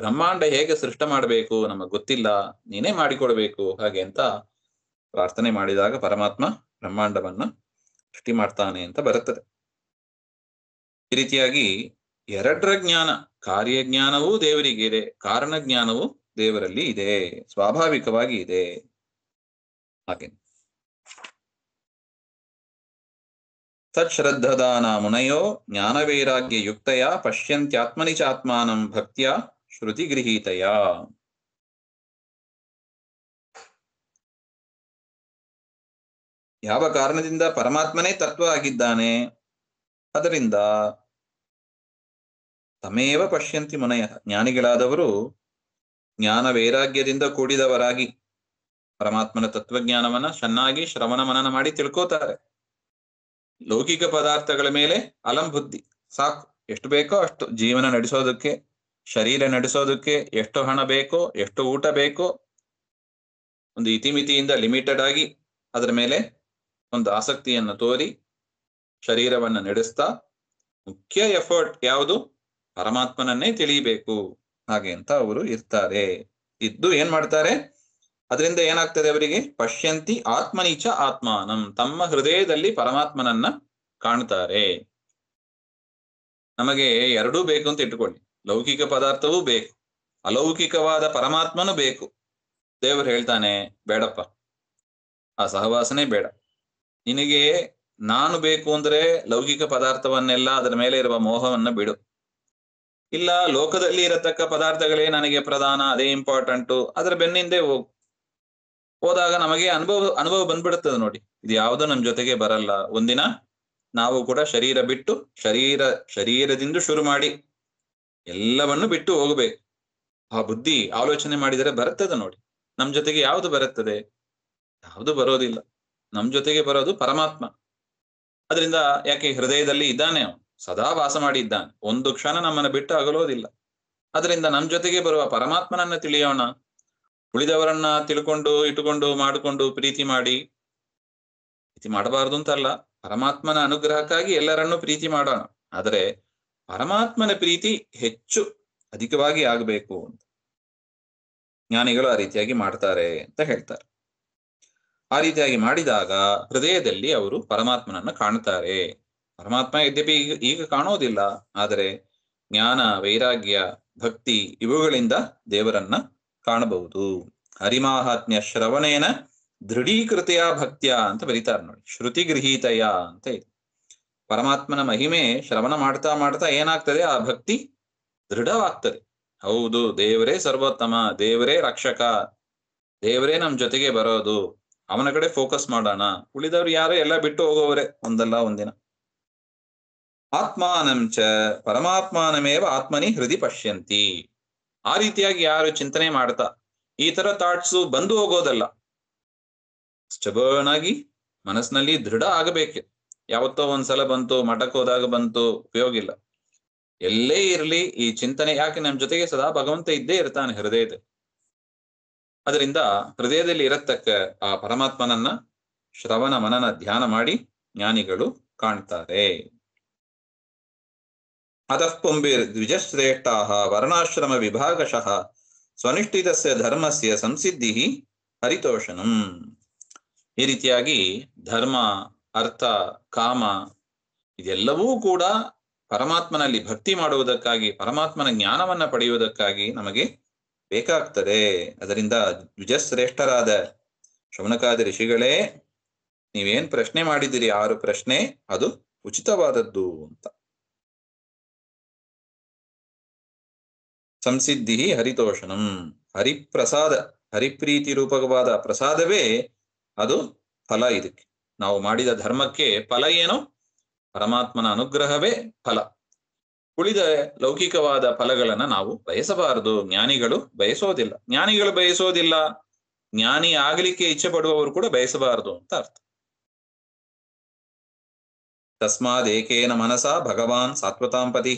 ಬ್ರಹ್ಮಾಂಡ ಹೇಗೆ ಸೃಷ್ಟಿ ಮಾಡಬೇಕು ನಮಗ್ ಗೊತ್ತಿಲ್ಲ, ನೀನೇ ಮಾಡಿಕೊಡ್ಬೇಕು ಹಾಗೆ ಅಂತ ಪ್ರಾರ್ಥನೆ ಮಾಡಿದಾಗ ಪರಮಾತ್ಮ ಬ್ರಹ್ಮಾಂಡವನ್ನ ಸೃಷ್ಟಿ ಮಾಡ್ತಾನೆ ಅಂತ ಬರುತ್ತದೆ. ಈ ರೀತಿಯಾಗಿ ಎರಡರ ಜ್ಞಾನ, ಕಾರ್ಯಜ್ಞಾನವೂ ದೇವರಿಗೆ ಇದೆ, ಕಾರಣ ಜ್ಞಾನವೂ ದೇವರಲ್ಲಿ ಇದೆ, ಸ್ವಾಭಾವಿಕವಾಗಿ ಇದೆ. ಹಾಗೆ ತಚ್ಶ್ರದ್ಧದಾನ ಮುನಯೋ ಜ್ಞಾನವೈರಾಗ್ಯ ಯುಕ್ತಯ ಪಶ್ಯಂತ್ಯಾತ್ಮನಿ ಚಾತ್ಮಾನಂ ಭಕ್ತ್ಯ ಶ್ರುತಿ ಗೃಹೀತಯ. ಯಾವ ಕಾರಣದಿಂದ ಪರಮಾತ್ಮನೇ ತತ್ವ ಆಗಿದ್ದಾನೆ, ಅದರಿಂದ ತಮೇವ ಪಶ್ಯಂತಿ ಮುನಯ, ಜ್ಞಾನಿಗಳಾದವರು ಜ್ಞಾನ ವೈರಾಗ್ಯದಿಂದ ಕೂಡಿದವರಾಗಿ ಪರಮಾತ್ಮನ ತತ್ವಜ್ಞಾನವನ್ನ ಚೆನ್ನಾಗಿ ಶ್ರವಣ ಮನನ ಮಾಡಿ ತಿಳ್ಕೋತಾರೆ. ಲೌಕಿಕ ಪದಾರ್ಥಗಳ ಮೇಲೆ ಅಲಂಬುದ್ಧಿ ಸಾಕು, ಎಷ್ಟು ಬೇಕೋ ಅಷ್ಟು ಜೀವನ ನಡೆಸೋದಕ್ಕೆ, ಶರೀರ ನಡೆಸೋದಕ್ಕೆ ಎಷ್ಟು ಹಣ ಬೇಕೋ, ಎಷ್ಟು ಊಟ ಬೇಕೋ, ಒಂದು ಇತಿಮಿತಿಯಿಂದ ಲಿಮಿಟೆಡ್ ಆಗಿ ಅದರ ಮೇಲೆ ಒಂದು ಆಸಕ್ತಿಯನ್ನು ತೋರಿ ಶರೀರವನ್ನ ನಡೆಸ್ತಾ, ಮುಖ್ಯ ಎಫರ್ಟ್ ಯಾವುದು, ಪರಮಾತ್ಮನನ್ನೇ ತಿಳಿಯಬೇಕು ಹಾಗೆ ಅಂತ ಅವರು ಇರ್ತಾರೆ. ಇದ್ದು ಏನ್ ಮಾಡ್ತಾರೆ, ಅದರಿಂದ ಏನಾಗ್ತದೆ ಅವರಿಗೆ, ಪಶ್ಯಂತಿ ಆತ್ಮನಿಚ ಆತ್ಮಾನಂ, ತಮ್ಮ ಹೃದಯದಲ್ಲಿ ಪರಮಾತ್ಮನನ್ನ ಕಾಣ್ತಾರೆ. ನಮಗೆ ಎರಡೂ ಬೇಕು ಅಂತ ಇಟ್ಟುಕೊಳ್ಳಿ, ಲೌಕಿಕ ಪದಾರ್ಥವೂ ಬೇಕು, ಅಲೌಕಿಕವಾದ ಪರಮಾತ್ಮನೂ ಬೇಕು. ದೇವರು ಹೇಳ್ತಾನೆ, ಬೇಡಪ್ಪ, ಆ ಸಹವಾಸನೆ ಬೇಡ, ನಿನಗೆ ನಾನು ಬೇಕು ಅಂದ್ರೆ ಲೌಕಿಕ ಪದಾರ್ಥವನ್ನೆಲ್ಲ ಅದರ ಮೇಲೆ ಇರುವ ಮೋಹವನ್ನ ಬಿಡು. ಇಲ್ಲ, ಲೋಕದಲ್ಲಿ ಇರತಕ್ಕ ಪದಾರ್ಥಗಳೇ ನನಗೆ ಪ್ರಧಾನ, ಅದೇ ಇಂಪಾರ್ಟೆಂಟು, ಅದರ ಬೆನ್ನಿಂದೆ ಹೋದಾಗ ನಮಗೆ ಅನುಭವ ಬಂದ್ಬಿಡುತ್ತದೆ. ನೋಡಿ, ಇದು ಯಾವುದು ನಮ್ ಜೊತೆಗೆ ಬರಲ್ಲ. ಒಂದಿನ ನಾವು ಕೂಡ ಶರೀರ ಬಿಟ್ಟು, ಶರೀರದಿಂದ ಶುರು ಮಾಡಿ ಎಲ್ಲವನ್ನು ಬಿಟ್ಟು ಹೋಗ್ಬೇಕು. ಆ ಬುದ್ಧಿ ಆಲೋಚನೆ ಮಾಡಿದರೆ ಬರುತ್ತದೆ. ನೋಡಿ, ನಮ್ ಜೊತೆಗೆ ಯಾವುದು ಬರುತ್ತದೆ, ಯಾವುದು ಬರೋದಿಲ್ಲ. ನಮ್ ಜೊತೆಗೆ ಬರೋದು ಪರಮಾತ್ಮ. ಅದರಿಂದ ಯಾಕೆ ಹೃದಯದಲ್ಲಿ ಇದ್ದಾನೆ, ಅವನು ಸದಾ ವಾಸ ಮಾಡಿ ಇದ್ದಾನೆ, ಒಂದು ಕ್ಷಣ ನಮ್ಮನ್ನು ಬಿಟ್ಟು ಅಗಲೋದಿಲ್ಲ. ಅದರಿಂದ ನಮ್ ಜೊತೆಗೆ ಬರುವ ಪರಮಾತ್ಮನನ್ನ ತಿಳಿಯೋಣ. ಉಳಿದವರನ್ನ ಇಟ್ಟುಕೊಂಡು ಮಾಡಿಕೊಂಡು ಪ್ರೀತಿ ಮಾಡಬಾರ್ದು ಅಂತಲ್ಲ, ಪರಮಾತ್ಮನ ಅನುಗ್ರಹಕ್ಕಾಗಿ ಎಲ್ಲರನ್ನೂ ಪ್ರೀತಿ ಮಾಡೋಣ. ಆದರೆ ಪರಮಾತ್ಮನ ಪ್ರೀತಿ ಹೆಚ್ಚು ಅಧಿಕವಾಗಿ ಆಗಬೇಕು ಅಂತ ಜ್ಞಾನಿಗಳು ಆ ರೀತಿಯಾಗಿ ಮಾಡ್ತಾರೆ ಅಂತ ಹೇಳ್ತಾರೆ. ಆ ರೀತಿಯಾಗಿ ಮಾಡಿದಾಗ ಹೃದಯದಲ್ಲಿ ಅವರು ಪರಮಾತ್ಮನನ್ನ ಕಾಣ್ತಾರೆ. ಪರಮಾತ್ಮ ಯದ್ಯಪಿ ಈಗ ಕಾಣೋದಿಲ್ಲ, ಆದರೆ ಜ್ಞಾನ, ವೈರಾಗ್ಯ, ಭಕ್ತಿ ಇವುಗಳಿಂದ ದೇವರನ್ನ ಕಾಣಬಹುದು. ಹರಿಮಾಹಾತ್ಮ್ಯ ಶ್ರವಣೇನ ದೃಢೀಕೃತೆಯ ಭಕ್ತಿಯ ಅಂತ ಬರೀತಾರೆ ನೋಡಿ, ಶ್ರುತಿ ಗೃಹೀತಯ ಅಂತ ಇದೆ. ಪರಮಾತ್ಮನ ಮಹಿಮೆ ಶ್ರವಣ ಮಾಡ್ತಾ ಮಾಡ್ತಾ ಏನಾಗ್ತದೆ, ಆ ಭಕ್ತಿ ದೃಢವಾಗ್ತದೆ. ಹೌದು, ದೇವರೇ ಸರ್ವೋತ್ತಮ, ದೇವರೇ ರಕ್ಷಕ, ದೇವರೇ ನಮ್ ಜೊತೆಗೆ ಬರೋದು, ಅವನ ಕಡೆ ಫೋಕಸ್ ಮಾಡೋಣ. ಉಳಿದವ್ರು ಯಾರೋ ಎಲ್ಲ ಬಿಟ್ಟು ಹೋಗೋವರೇ ಒಂದಲ್ಲ ಒಂದಿನ. ಆತ್ಮಾನಂಚ ಪರಮಾತ್ಮಾನಮೇವ ಆತ್ಮನಿ ಹೃದಯ ಪಶ್ಯಂತಿ. ಆ ರೀತಿಯಾಗಿ ಯಾರು ಚಿಂತನೆ ಮಾಡ್ತಾ, ಈ ತರ ಥಾಟ್ಸು ಬಂದು ಹೋಗೋದಲ್ಲ, ಸ್ಟಬರ್ನ್ ಆಗಿ ಮನಸ್ಸಿನಲ್ಲಿ ದೃಢ ಆಗಬೇಕು. ಯಾವತ್ತೋ ಒಂದ್ಸಲ ಬಂತು, ಮಠಕ್ಕೆ ಹೋದಾಗ ಬಂತು, ಉಪಯೋಗ ಇಲ್ಲ. ಎಲ್ಲೇ ಇರಲಿ ಈ ಚಿಂತನೆ, ಯಾಕೆ ನಮ್ ಜೊತೆಗೆ ಸದಾ ಭಗವಂತ ಇದ್ದೇ ಇರ್ತಾನೆ ಹೃದಯದಲ್ಲಿ. ಅದರಿಂದ ಹೃದಯದಲ್ಲಿ ಇರತಕ್ಕ ಆ ಪರಮಾತ್ಮನನ್ನ ಶ್ರವಣ ಮನನ ಧ್ಯಾನ ಮಾಡಿ ಜ್ಞಾನಿಗಳು ಕಾಣ್ತಾರೆ. ಅತಃ ಪುಂಬಿರ್ ದ್ವಿಜಶ್ರೇಷ್ಠಾ ವರ್ಣಾಶ್ರಮ ವಿಭಾಗಶಃ ಸ್ವನಿಷ್ಠಿತಸ್ಯ ಧರ್ಮಸ್ಯ ಸಂಸಿದ್ಧಿ ಹರಿತೋಷಣಂ. ಈ ರೀತಿಯಾಗಿ ಧರ್ಮ, ಅರ್ಥ, ಕಾಮ ಇದೆಲ್ಲವೂ ಕೂಡ ಪರಮಾತ್ಮನಲ್ಲಿ ಭಕ್ತಿ ಮಾಡುವುದಕ್ಕಾಗಿ, ಪರಮಾತ್ಮನ ಜ್ಞಾನವನ್ನ ಪಡೆಯುವುದಕ್ಕಾಗಿ ನಮಗೆ ಬೇಕಾಗ್ತದೆ. ಅದರಿಂದ ದ್ವಿಜಶ್ರೇಷ್ಠರಾದ ಶೌನಕಾದಿ ಋಷಿಗಳೇ, ನೀವೇನ್ ಪ್ರಶ್ನೆ ಮಾಡಿದಿರಿ 6 ಪ್ರಶ್ನೆ, ಅದು ಉಚಿತವಾದದ್ದು ಅಂತ. ಸಂಸಿದ್ಧಿ ಹರಿತೋಷಣಂ. ಹರಿಪ್ರಸಾದ, ಹರಿಪ್ರೀತಿ ರೂಪಕವಾದ ಪ್ರಸಾದವೇ ಅದು ಫಲ. ಇದಕ್ಕೆ ನಾವು ಮಾಡಿದ ಧರ್ಮಕ್ಕೆ ಫಲ ಏನು? ಪರಮಾತ್ಮನ ಅನುಗ್ರಹವೇ ಫಲ. ಉಳಿದ ಲೌಕಿಕವಾದ ಫಲಗಳನ್ನ ನಾವು ಬಯಸಬಾರದು. ಜ್ಞಾನಿಗಳು ಬಯಸೋದಿಲ್ಲ. ಜ್ಞಾನಿಗಳು ಬಯಸೋದಿಲ್ಲ, ಜ್ಞಾನಿ ಆಗಲಿಕ್ಕೆ ಇಚ್ಛೆ ಪಡುವವರು ಕೂಡ ಬಯಸಬಾರದು ಅಂತ ಅರ್ಥ. ತಸ್ಮಾದೇಕೇನ ಮನಸಾ ಭಗವಾನ್ ಸಾತ್ವತಾಂ ಪತಿ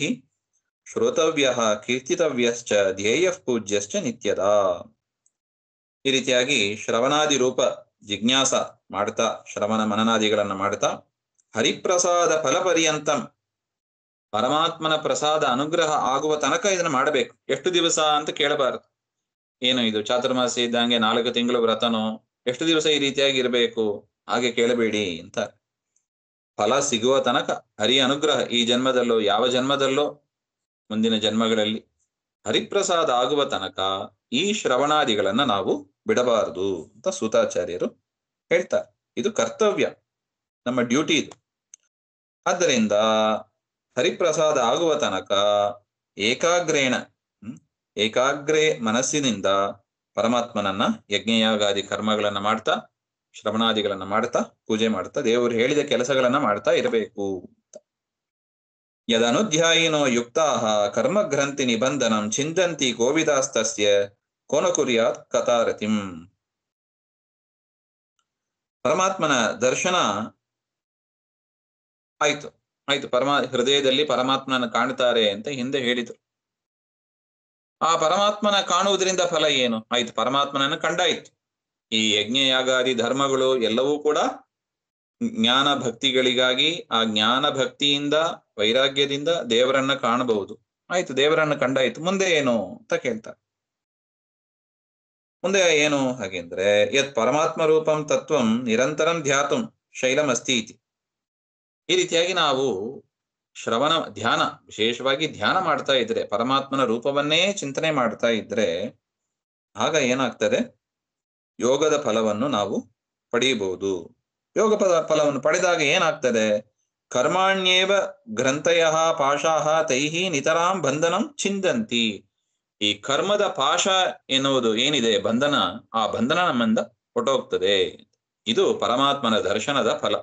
ಶ್ರೋತವ್ಯ ಕೀರ್ತಿತವ್ಯಶ್ಚ ಧ್ಯೇಯ ಪೂಜ್ಯಶ್ಚ ನಿತ್ಯದ. ಈ ರೀತಿಯಾಗಿ ಶ್ರವಣಾದಿ ರೂಪ ಜಿಜ್ಞಾಸ ಮಾಡ್ತಾ, ಶ್ರವಣ ಮನನಾದಿಗಳನ್ನ ಮಾಡ್ತಾ, ಹರಿಪ್ರಸಾದ ಫಲಪರ್ಯಂತಂ, ಪರಮಾತ್ಮನ ಪ್ರಸಾದ ಅನುಗ್ರಹ ಆಗುವ ತನಕ ಇದನ್ನ ಮಾಡಬೇಕು. ಎಷ್ಟು ದಿವಸ ಅಂತ ಕೇಳಬಾರದು. ಏನು ಇದು ಚಾತುರ್ಮಾಸಿ ಇದ್ದಂಗೆ 4 ತಿಂಗಳು ವ್ರತನೋ, ಎಷ್ಟು ದಿವಸ ಈ ರೀತಿಯಾಗಿ ಇರಬೇಕು ಹಾಗೆ ಕೇಳಬೇಡಿ ಅಂತ. ಫಲ ಸಿಗುವ ತನಕ ಹರಿ ಅನುಗ್ರಹ, ಈ ಜನ್ಮದಲ್ಲೋ ಯಾವ ಜನ್ಮದಲ್ಲೋ ಮುಂದಿನ ಜನ್ಮಗಳಲ್ಲಿ ಹರಿಪ್ರಸಾದ ಆಗುವ ತನಕ ಈ ಶ್ರವಣಾದಿಗಳನ್ನ ನಾವು ಬಿಡಬಾರದು ಅಂತ ಸೂತಾಚಾರ್ಯರು ಹೇಳ್ತಾರೆ. ಇದು ಕರ್ತವ್ಯ, ನಮ್ಮ ಡ್ಯೂಟಿ ಇದು. ಆದ್ದರಿಂದ ಹರಿಪ್ರಸಾದ ಆಗುವ ತನಕ ಏಕಾಗ್ರೇ ಮನಸ್ಸಿನಿಂದ ಪರಮಾತ್ಮನನ್ನ ಯಜ್ಞಯಾಗಾದಿ ಕರ್ಮಗಳನ್ನ ಮಾಡ್ತಾ, ಶ್ರವಣಾದಿಗಳನ್ನ ಮಾಡ್ತಾ, ಪೂಜೆ ಮಾಡ್ತಾ, ದೇವರು ಹೇಳಿದ ಕೆಲಸಗಳನ್ನ ಮಾಡ್ತಾ ಇರಬೇಕು. ಯದನುಧ್ಯಾಯಿನೋ ಯುಕ್ತಾಹ ಕರ್ಮಗ್ರಂಥಿ ನಿಬಂಧನಂ ಚಿಂದಂತಿ ಗೋವಿದಾಸ್ತಸ್ಯ ಕೋನ ಕುರ್ಯಾತ್ ಕಥಾರತಿಂ. ಪರಮಾತ್ಮನ ದರ್ಶನ ಆಯ್ತು. ಹೃದಯದಲ್ಲಿ ಪರಮಾತ್ಮನ ಕಾಣ್ತಾರೆ ಅಂತ ಹಿಂದೆ ಹೇಳಿದ್ರು. ಆ ಪರಮಾತ್ಮನ ಕಾಣುವುದರಿಂದ ಫಲ ಏನು? ಆಯ್ತು, ಪರಮಾತ್ಮನನ್ನು ಕಂಡಾಯ್ತು. ಈ ಯಜ್ಞಯಾಗಾದಿ ಧರ್ಮಗಳು ಎಲ್ಲವೂ ಕೂಡ ಜ್ಞಾನ ಭಕ್ತಿಗಳಿಗಾಗಿ, ಆ ಜ್ಞಾನ ಭಕ್ತಿಯಿಂದ, ವೈರಾಗ್ಯದಿಂದ ದೇವರನ್ನ ಕಾಣಬಹುದು. ಆಯ್ತು, ದೇವರನ್ನ ಕಂಡಾಯ್ತು, ಮುಂದೆ ಏನು ಅಂತ ಕೇಳ್ತಾರೆ. ಮುಂದೆ ಏನು ಹಾಗೆಂದ್ರೆ, ಯತ್ ಪರಮಾತ್ಮ ರೂಪಂ ತತ್ವಂ ನಿರಂತರಂ ಧ್ಯಾತುಂ ಶೈಲಮಸ್ತಿ ಇತಿ. ಈ ರೀತಿಯಾಗಿ ನಾವು ಶ್ರವಣ ಧ್ಯಾನ, ವಿಶೇಷವಾಗಿ ಧ್ಯಾನ ಮಾಡ್ತಾ ಇದ್ರೆ, ಪರಮಾತ್ಮನ ರೂಪವನ್ನೇ ಚಿಂತನೆ ಮಾಡ್ತಾ ಇದ್ರೆ, ಆಗ ಏನಾಗ್ತದೆ? ಯೋಗದ ಫಲವನ್ನು ನಾವು ಪಡೆಯಬಹುದು. ಯೋಗ ಫಲವನ್ನು ಪಡೆದಾಗ ಏನಾಗ್ತದೆ? ಕರ್ಮಾಣ್ಯೇವ ಗ್ರಂಥಯ ಪಾಶಾಹ ತೈಹಿ ನಿತರಾಂ ಬಂಧನಂ ಚಿಂದಂತಿ. ಈ ಕರ್ಮದ ಪಾಶ ಎನ್ನುವುದು ಏನಿದೆ, ಬಂಧನ, ಆ ಬಂಧನ ನಮ್ಮಿಂದ ಹೊರಟೋಗ್ತದೆ. ಇದು ಪರಮಾತ್ಮನ ದರ್ಶನದ ಫಲ.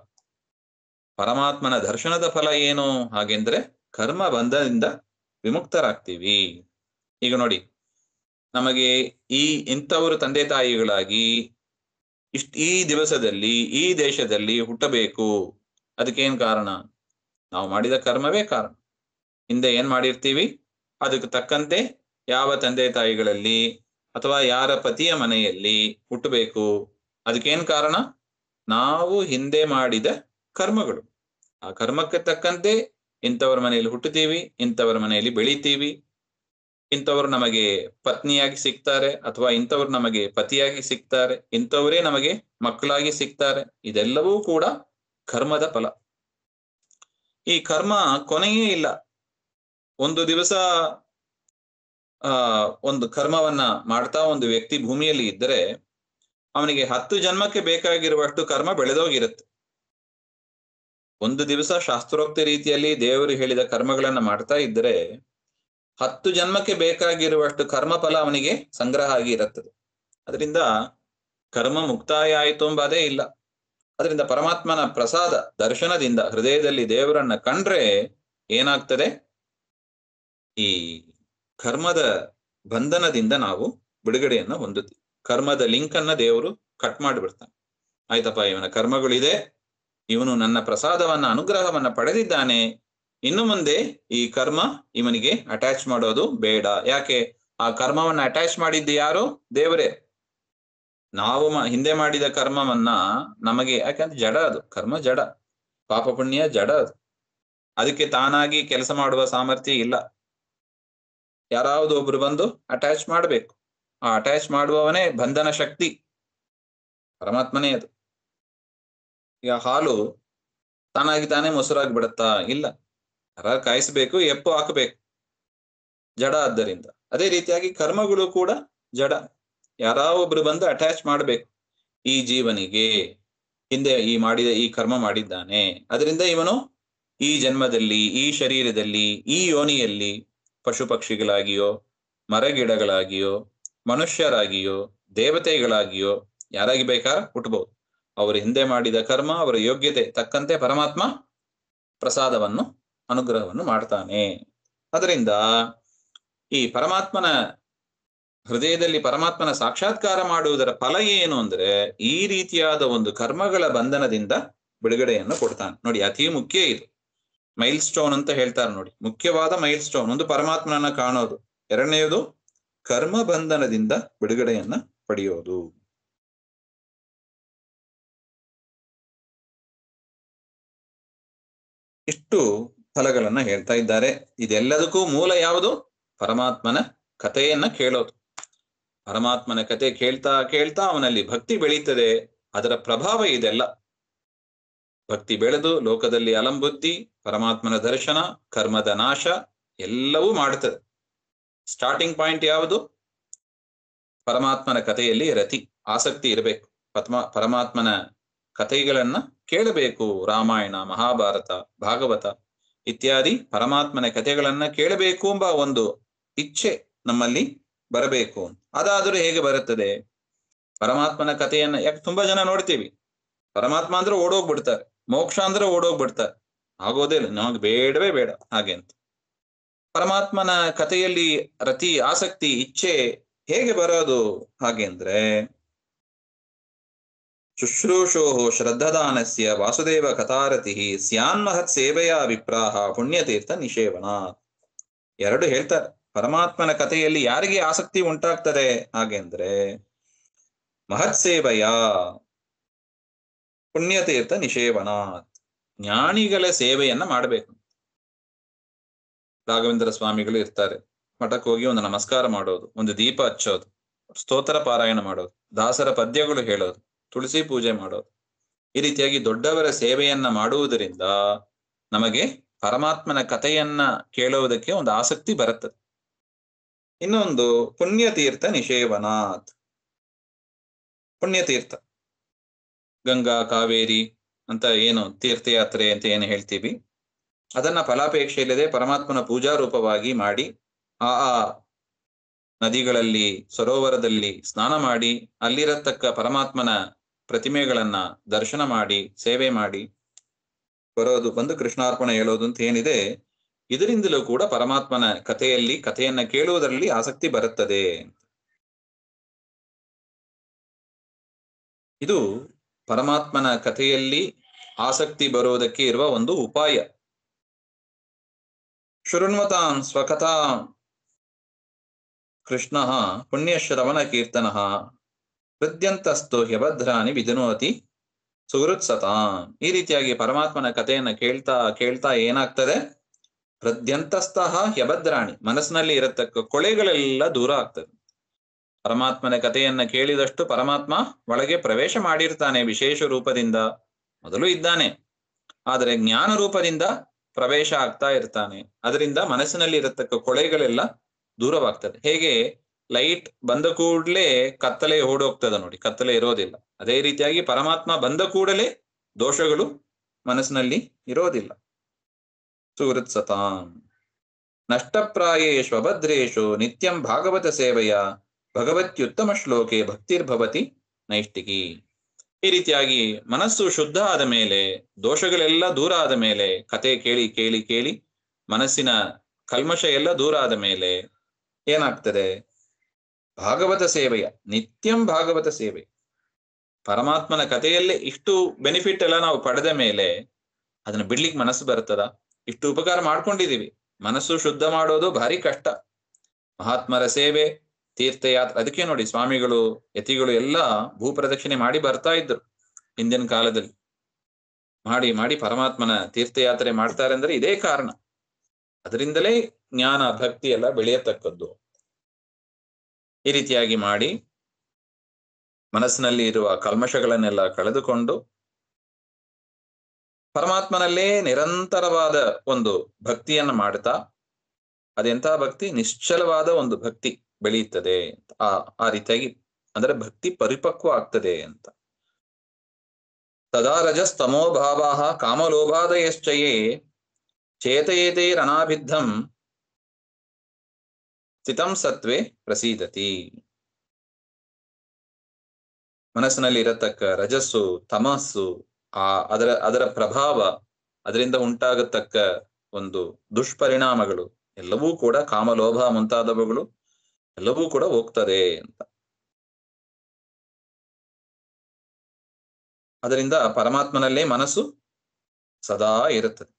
ಪರಮಾತ್ಮನ ದರ್ಶನದ ಫಲ ಏನು ಹಾಗೆಂದ್ರೆ, ಕರ್ಮ ಬಂಧನದಿಂದ ವಿಮುಕ್ತರಾಗ್ತೀವಿ. ಈಗ ನೋಡಿ, ನಮಗೆ ಇಂಥವರು ತಂದೆ ತಾಯಿಗಳಾಗಿ ಈ ದಿವಸದಲ್ಲಿ ಈ ದೇಶದಲ್ಲಿ ಹುಟ್ಟಬೇಕು, ಅದಕ್ಕೇನ್ ಕಾರಣ? ನಾವು ಮಾಡಿದ ಕರ್ಮವೇ ಕಾರಣ. ಹಿಂದೆ ಏನ್ ಮಾಡಿರ್ತೀವಿ ಅದಕ್ಕೆ ತಕ್ಕಂತೆ ಯಾವ ತಂದೆ ತಾಯಿಗಳಲ್ಲಿ ಅಥವಾ ಯಾರ ಪತಿಯ ಮನೆಯಲ್ಲಿ ಹುಟ್ಟಬೇಕು, ಅದಕ್ಕೇನ್ ಕಾರಣ? ನಾವು ಹಿಂದೆ ಮಾಡಿದ ಕರ್ಮಗಳು. ಆ ಕರ್ಮಕ್ಕೆ ತಕ್ಕಂತೆ ಇಂಥವ್ರ ಮನೆಯಲ್ಲಿ ಹುಟ್ಟುತ್ತೀವಿ, ಇಂಥವ್ರ ಮನೆಯಲ್ಲಿ ಬೆಳಿತೀವಿ, ಇಂಥವ್ರು ನಮಗೆ ಪತ್ನಿಯಾಗಿ ಸಿಗ್ತಾರೆ, ಅಥವಾ ಇಂಥವ್ರು ನಮಗೆ ಪತಿಯಾಗಿ ಸಿಗ್ತಾರೆ, ಇಂಥವರೇ ನಮಗೆ ಮಕ್ಕಳಾಗಿ ಸಿಗ್ತಾರೆ. ಇದೆಲ್ಲವೂ ಕೂಡ ಕರ್ಮದ ಫಲ. ಈ ಕರ್ಮ ಕೊನೆಯೇ ಇಲ್ಲ. ಒಂದು ದಿವಸ ಒಂದು ಕರ್ಮವನ್ನ ಮಾಡ್ತಾ ಒಂದು ವ್ಯಕ್ತಿ ಭೂಮಿಯಲ್ಲಿ ಇದ್ದರೆ, ಅವನಿಗೆ 10 ಜನ್ಮಕ್ಕೆ ಬೇಕಾಗಿರುವಷ್ಟು ಕರ್ಮ ಬೆಳೆದೋಗಿರುತ್ತೆ. ಒಂದು ದಿವಸ ಶಾಸ್ತ್ರೋಕ್ತ ರೀತಿಯಲ್ಲಿ ದೇವರು ಹೇಳಿದ ಕರ್ಮಗಳನ್ನ ಮಾಡ್ತಾ ಇದ್ದರೆ 10 ಜನ್ಮಕ್ಕೆ ಬೇಕಾಗಿರುವಷ್ಟು ಕರ್ಮ ಫಲ ಅವನಿಗೆ ಸಂಗ್ರಹ ಆಗಿ ಇರುತ್ತದೆ. ಅದರಿಂದ ಕರ್ಮ ಮುಕ್ತಾಯ ಆಯಿತು ಎಂಬುದೇ ಇಲ್ಲ. ಅದರಿಂದ ಪರಮಾತ್ಮನ ಪ್ರಸಾದ ದರ್ಶನದಿಂದ ಹೃದಯದಲ್ಲಿ ದೇವರನ್ನ ಕಂಡ್ರೆ ಏನಾಗ್ತದೆ? ಈ ಕರ್ಮದ ಬಂಧನದಿಂದ ನಾವು ಬಿಡುಗಡೆಯನ್ನ ಹೊಂದುತ್ತೀವಿ. ಕರ್ಮದ ಲಿಂಕ್ ಅನ್ನ ದೇವರು ಕಟ್ ಮಾಡಿಬಿಡ್ತಾನೆ. ಆಯ್ತಪ್ಪ, ಇವನ ಕರ್ಮಗಳಿದೆ, ಇವನು ನನ್ನ ಪ್ರಸಾದವನ್ನ ಅನುಗ್ರಹವನ್ನ ಪಡೆದಿದ್ದಾನೆ, ಇನ್ನು ಮುಂದೆ ಈ ಕರ್ಮ ಇವನಿಗೆ ಅಟ್ಯಾಚ್ ಮಾಡೋದು ಬೇಡ. ಯಾಕೆ? ಆ ಕರ್ಮವನ್ನ ಅಟ್ಯಾಚ್ ಮಾಡಿದ್ದು ಯಾರು? ದೇವರೇ. ನಾವು ಹಿಂದೆ ಮಾಡಿದ ಕರ್ಮವನ್ನ ನಮಗೆ, ಯಾಕಂದ್ರೆ ಜಡ, ಅದು ಕರ್ಮ ಜಡ, ಪಾಪ ಪುಣ್ಯ ಜಡ, ಅದಕ್ಕೆ ತಾನಾಗಿ ಕೆಲಸ ಮಾಡುವ ಸಾಮರ್ಥ್ಯ ಇಲ್ಲ. ಯಾರಾவது ಒಬ್ರು ಬಂದು ಅಟ್ಯಾಚ್ ಮಾಡಬೇಕು. ಆ ಅಟ್ಯಾಚ್ ಮಾಡುವವನೇ ಬಂಧನ ಶಕ್ತಿ. ಪರಮಾತ್ಮನೇ ಅದು. ಈಗ ಹಾಲು ತಾನಾಗಿ ತಾನೇ ಮೊಸರಾಗಿ ಬಿಡುತ್ತಾ? ಇಲ್ಲ, ಯಾರು ಕಾಯಿಸ್ಬೇಕು, ಎಪ್ಪು ಹಾಕಬೇಕು, ಜಡ. ಆದ್ದರಿಂದ ಅದೇ ರೀತಿಯಾಗಿ ಕರ್ಮಗಳು ಕೂಡ ಜಡ. ಒಬ್ರು ಬಂದು ಅಟ್ಯಾಚ್ ಮಾಡ್ಬೇಕು. ಈ ಜೀವನಿಗೆ ಹಿಂದೆ ಈ ಕರ್ಮ ಮಾಡಿದ್ದಾನೆ, ಅದರಿಂದ ಇವನು ಈ ಜನ್ಮದಲ್ಲಿ, ಈ ಶರೀರದಲ್ಲಿ, ಈ ಯೋನಿಯಲ್ಲಿ ಪಶು ಪಕ್ಷಿಗಳಾಗಿಯೋ, ಮರಗಿಡಗಳಾಗಿಯೋ, ಮನುಷ್ಯರಾಗಿಯೋ, ದೇವತೆಗಳಾಗಿಯೋ ಯಾರಾಗಿ ಬೇಕಾದ್ರೆ ಹುಟ್ಟಬಹುದು. ಅವರು ಹಿಂದೆ ಮಾಡಿದ ಕರ್ಮ, ಅವರ ಯೋಗ್ಯತೆ ತಕ್ಕಂತೆ ಪರಮಾತ್ಮ ಪ್ರಸಾದವನ್ನು, ಅನುಗ್ರಹವನ್ನು ಮಾಡ್ತಾನೆ. ಅದರಿಂದ ಈ ಪರಮಾತ್ಮನ ಹೃದಯದಲ್ಲಿ ಪರಮಾತ್ಮನ ಸಾಕ್ಷಾತ್ಕಾರ ಮಾಡುವುದರ ಫಲ ಏನು ಅಂದ್ರೆ, ಈ ರೀತಿಯಾದ ಒಂದು ಕರ್ಮಗಳ ಬಂಧನದಿಂದ ಬಿಡುಗಡೆಯನ್ನು ಕೊಡ್ತಾನೆ. ನೋಡಿ, ಅತಿ ಮುಖ್ಯ ಇದು. ಮೈಲ್ ಸ್ಟೋನ್ ಅಂತ ಹೇಳ್ತಾರೆ ನೋಡಿ, ಮುಖ್ಯವಾದ ಮೈಲ್ ಸ್ಟೋನ್. ಒಂದು ಪರಮಾತ್ಮನನ್ನ ಕಾಣೋದು, ಎರಡನೆಯದು ಕರ್ಮ ಬಂಧನದಿಂದ ಬಿಡುಗಡೆಯನ್ನ ಪಡೆಯೋದು. ಇಷ್ಟು ಫಲಗಳನ್ನ ಹೇಳ್ತಾ ಇದ್ದಾರೆ. ಇದೆಲ್ಲದಕ್ಕೂ ಮೂಲ ಯಾವುದು? ಪರಮಾತ್ಮನ ಕಥೆಯನ್ನ ಕೇಳೋದು. ಪರಮಾತ್ಮನ ಕಥೆ ಕೇಳ್ತಾ ಕೇಳ್ತಾ ಅವನಲ್ಲಿ ಭಕ್ತಿ ಬೆಳೀತದೆ. ಅದರ ಪ್ರಭಾವ ಇದೆಲ್ಲ. ಭಕ್ತಿ ಬೆಳೆದು ಲೋಕದಲ್ಲಿ ಅಲಂಬುದ್ಧಿ, ಪರಮಾತ್ಮನ ದರ್ಶನ, ಕರ್ಮದ ನಾಶ ಎಲ್ಲವೂ ಮಾಡುತ್ತದೆ. ಸ್ಟಾರ್ಟಿಂಗ್ ಪಾಯಿಂಟ್ ಯಾವುದು? ಪರಮಾತ್ಮನ ಕಥೆಯಲ್ಲಿ ರತಿ, ಆಸಕ್ತಿ ಇರಬೇಕು. ಪರಮಾತ್ಮನ ಕಥೆಗಳನ್ನ ಕೇಳಬೇಕು. ರಾಮಾಯಣ, ಮಹಾಭಾರತ, ಭಾಗವತ ಇತ್ಯಾದಿ ಪರಮಾತ್ಮನ ಕಥೆಗಳನ್ನ ಕೇಳಬೇಕು ಎಂಬ ಒಂದು ಇಚ್ಛೆ ನಮ್ಮಲ್ಲಿ ಬರಬೇಕು. ಅದಾದರೂ ಹೇಗೆ ಬರುತ್ತದೆ? ಪರಮಾತ್ಮನ ಕಥೆಯನ್ನ ಯಾಕೆ ತುಂಬಾ ಜನ ನೋಡ್ತೀವಿ, ಪರಮಾತ್ಮ ಅಂದ್ರೆ ಓಡೋಗ್ಬಿಡ್ತಾರೆ, ಮೋಕ್ಷ ಅಂದ್ರೆ ಓಡೋಗ್ಬಿಡ್ತಾರೆ. ಆಗೋದೇ ಇಲ್ಲ, ನಮಗೆ ಬೇಡವೇ ಬೇಡ ಹಾಗೆ ಅಂತ. ಪರಮಾತ್ಮನ ಕಥೆಯಲ್ಲಿ ರತಿ, ಆಸಕ್ತಿ, ಇಚ್ಛೆ ಹೇಗೆ ಬರೋದು ಹಾಗೆ ಅಂದ್ರೆ, ಶುಶ್ರೂಷೋ ಶ್ರದ್ಧದಾನಸ್ಯ ವಾಸುದೇವ ಕಥಾರತಿ ಸ್ಯಾನ್ಮಹತ್ ಸೇವೆಯ ವಿಪ್ರಾಹ ಪುಣ್ಯತೀರ್ಥ ನಿಷೇವನ. ಎರಡು ಹೇಳ್ತಾರೆ. ಪರಮಾತ್ಮನ ಕಥೆಯಲ್ಲಿ ಯಾರಿಗೆ ಆಸಕ್ತಿ ಉಂಟಾಗ್ತದೆ ಹಾಗೆ ಅಂದ್ರೆ, ಮಹತ್ ಸೇವೆಯ ಪುಣ್ಯತೀರ್ಥ ನಿಷೇವನ, ಜ್ಞಾನಿಗಳ ಸೇವೆಯನ್ನ ಮಾಡಬೇಕು. ರಾಘವೇಂದ್ರ ಸ್ವಾಮಿಗಳು ಇರ್ತಾರೆ, ಮಠಕ್ಕೆ ಹೋಗಿ ಒಂದು ನಮಸ್ಕಾರ ಮಾಡೋದು, ಒಂದು ದೀಪ ಹಚ್ಚೋದು, ಸ್ತೋತ್ರ ಪಾರಾಯಣ ಮಾಡೋದು, ದಾಸರ ಪದ್ಯಗಳು ಹೇಳೋದು, ತುಳಸಿ ಪೂಜೆ ಮಾಡೋದು, ಈ ರೀತಿಯಾಗಿ ದೊಡ್ಡವರ ಸೇವೆಯನ್ನ ಮಾಡುವುದರಿಂದ ನಮಗೆ ಪರಮಾತ್ಮನ ಕಥೆಯನ್ನ ಕೇಳುವುದಕ್ಕೆ ಒಂದು ಆಸಕ್ತಿ ಬರುತ್ತದೆ. ಇನ್ನೊಂದು ಪುಣ್ಯತೀರ್ಥ ನಿಷೇವನಾತ್. ಪುಣ್ಯತೀರ್ಥ, ಗಂಗಾ, ಕಾವೇರಿ ಅಂತ ಏನು ತೀರ್ಥಯಾತ್ರೆ ಅಂತ ಏನು ಹೇಳ್ತೀವಿ, ಅದನ್ನ ಫಲಾಪೇಕ್ಷೆ ಇಲ್ಲದೆ ಪರಮಾತ್ಮನ ಪೂಜಾ ರೂಪವಾಗಿ ಮಾಡಿ, ಆ ನದಿಗಳಲ್ಲಿ, ಸರೋವರದಲ್ಲಿ ಸ್ನಾನ ಮಾಡಿ, ಅಲ್ಲಿರತಕ್ಕ ಪರಮಾತ್ಮನ ಪ್ರತಿಮೆಗಳನ್ನ ದರ್ಶನ ಮಾಡಿ, ಸೇವೆ ಮಾಡಿ ಬರೋದು, ಬಂದು ಕೃಷ್ಣಾರ್ಪಣ ಹೇಳೋದು ಅಂತ ಏನಿದೆ, ಇದರಿಂದಲೂ ಕೂಡ ಪರಮಾತ್ಮನ ಕಥೆಯನ್ನ ಕೇಳುವುದರಲ್ಲಿ ಆಸಕ್ತಿ ಬರುತ್ತದೆ. ಇದು ಪರಮಾತ್ಮನ ಕಥೆಯಲ್ಲಿ ಆಸಕ್ತಿ ಬರುವುದಕ್ಕೆ ಇರುವ ಒಂದು ಉಪಾಯ. ಶೃಣ್ವತಾಂ ಸ್ವಕಥಾ ಕೃಷ್ಣ ಪುಣ್ಯಶ್ರವಣ ಕೀರ್ತನ ಹೃದ್ಯಂತಸ್ತು ಹ್ಯಭದ್ರಾನಿ ವಿಧುನೋತಿ ಸುಹೃತ್ಸತಾಂ. ಈ ರೀತಿಯಾಗಿ ಪರಮಾತ್ಮನ ಕಥೆಯನ್ನ ಕೇಳ್ತಾ ಕೇಳ್ತಾ ಏನಾಗ್ತದೆ? ಹೃದ್ಯಂತಸ್ಥಃ ಹ್ಯಭದ್ರಾಣಿ, ಮನಸ್ಸಿನಲ್ಲಿ ಇರತಕ್ಕ ಕೊಳೆಗಳೆಲ್ಲ ದೂರ ಆಗ್ತದೆ. ಪರಮಾತ್ಮನ ಕಥೆಯನ್ನ ಕೇಳಿದಷ್ಟು ಪರಮಾತ್ಮ ಒಳಗೆ ಪ್ರವೇಶ ಮಾಡಿರ್ತಾನೆ ವಿಶೇಷ ರೂಪದಿಂದ. ಮೊದಲು ಇದ್ದಾನೆ, ಆದರೆ ಜ್ಞಾನ ರೂಪದಿಂದ ಪ್ರವೇಶ ಆಗ್ತಾ ಇರ್ತಾನೆ. ಅದರಿಂದ ಮನಸ್ಸಿನಲ್ಲಿ ಇರತಕ್ಕ ಕೊಳೆಗಳೆಲ್ಲ ದೂರವಾಗ್ತದೆ. ಹೇಗೆ ಲೈಟ್ ಬಂದ ಕೂಡಲೇ ಕತ್ತಲೆ ಓಡೋಗ್ತದೆ ನೋಡಿ, ಕತ್ತಲೆ ಇರೋದಿಲ್ಲ. ಅದೇ ರೀತಿಯಾಗಿ ಪರಮಾತ್ಮ ಬಂದ ಕೂಡಲೇ ದೋಷಗಳು ಮನಸ್ಸಿನಲ್ಲಿ ಇರೋದಿಲ್ಲ. ಸುಹೃತ್ಸತಾಂ ನಷ್ಟಪ್ರಾಯೇಷು ಅಭದ್ರೇಷು ನಿತ್ಯಂ ಭಾಗವತ ಸೇವೆಯ ಭಗವತ್ಯುತ್ತಮ ಶ್ಲೋಕೆ ಭಕ್ತಿರ್ಭವತಿ ನೈಷ್ಟಿಕಿ. ಈ ರೀತಿಯಾಗಿ ಮನಸ್ಸು ಶುದ್ಧ ಆದ ಮೇಲೆ, ದೋಷಗಳೆಲ್ಲ ದೂರ ಆದ ಮೇಲೆ, ಕತೆ ಕೇಳಿ ಕೇಳಿ ಕೇಳಿ ಮನಸ್ಸಿನ ಕಲ್ಮಶ ಎಲ್ಲ ದೂರ ಆದ ಮೇಲೆ ಏನಾಗ್ತದೆ? ಭಾಗವತ ಸೇವೆಯ, ನಿತ್ಯಂ ಭಾಗವತ ಸೇವೆ. ಪರಮಾತ್ಮನ ಕಥೆಯಲ್ಲೇ ಇಷ್ಟು ಬೆನಿಫಿಟ್ ಎಲ್ಲ ನಾವು ಪಡೆದ ಮೇಲೆ ಅದನ್ನ ಬಿಡ್ಲಿಕ್ಕೆ ಮನಸ್ಸು ಬರ್ತದ? ಇಷ್ಟು ಉಪಕಾರ ಮಾಡ್ಕೊಂಡಿದೀವಿ, ಮನಸ್ಸು ಶುದ್ಧ ಮಾಡೋದು ಭಾರಿ ಕಷ್ಟ. ಮಹಾತ್ಮರ ಸೇವೆ, ತೀರ್ಥಯಾತ್ರೆ, ಅದಕ್ಕೆ ನೋಡಿ ಸ್ವಾಮಿಗಳು, ಯತಿಗಳು ಎಲ್ಲ ಭೂಪ್ರದಕ್ಷಿಣೆ ಮಾಡಿ ಬರ್ತಾ ಇದ್ರು ಹಿಂದಿನ ಕಾಲದಲ್ಲಿ. ಮಾಡಿ ಮಾಡಿ ಪರಮಾತ್ಮನ ತೀರ್ಥಯಾತ್ರೆ ಮಾಡ್ತಾರೆ ಅಂದ್ರೆ ಇದೇ ಕಾರಣ. ಅದರಿಂದಲೇ ಜ್ಞಾನ, ಭಕ್ತಿ ಎಲ್ಲ ಬೆಳೆಯತಕ್ಕದ್ದು. ಈ ರೀತಿಯಾಗಿ ಮಾಡಿ ಮನಸ್ಸಿನಲ್ಲಿ ಇರುವ ಕಲ್ಮಶಗಳನ್ನೆಲ್ಲ ಕಳೆದುಕೊಂಡು ಪರಮಾತ್ಮನಲ್ಲೇ ನಿರಂತರವಾದ ಒಂದು ಭಕ್ತಿಯನ್ನು ಮಾಡ್ತಾ, ಅದೆಂಥ ಭಕ್ತಿ? ನಿಶ್ಚಲವಾದ ಒಂದು ಭಕ್ತಿ ಬೆಳೆಯುತ್ತದೆ. ಆ ರೀತಿಯಾಗಿ ಅಂದ್ರೆ ಭಕ್ತಿ ಪರಿಪಕ್ವ ಆಗ್ತದೆ ಅಂತ. ತದಾ ರಜಸ್ತಮೋ ಭಾವಾಹ ಕಾಮಲೋಭಾದಯಶ್ಚಯೇ ಚೇತಯೇತೈರನಾಭಿದ್ಧಂ ಸ್ಥಿತಂ ಸತ್ವೇ ಪ್ರಸೀದತಿ. ಮನಸ್ಸಿನಲ್ಲಿ ಇರತಕ್ಕ ರಜಸ್ಸು, ತಮಸ್ಸು, ಅದರ ಪ್ರಭಾವ, ಅದರಿಂದ ಉಂಟಾಗತಕ್ಕ ಒಂದು ದುಷ್ಪರಿಣಾಮಗಳು ಎಲ್ಲವೂ ಕೂಡ, ಕಾಮಲೋಭ ಮುಂತಾದವುಗಳು ಎಲ್ಲವೂ ಕೂಡ ಹೋಗ್ತದೆ ಅಂತ. ಅದರಿಂದ ಪರಮಾತ್ಮನಲ್ಲೇ ಮನಸ್ಸು ಸದಾ ಇರುತ್ತದೆ.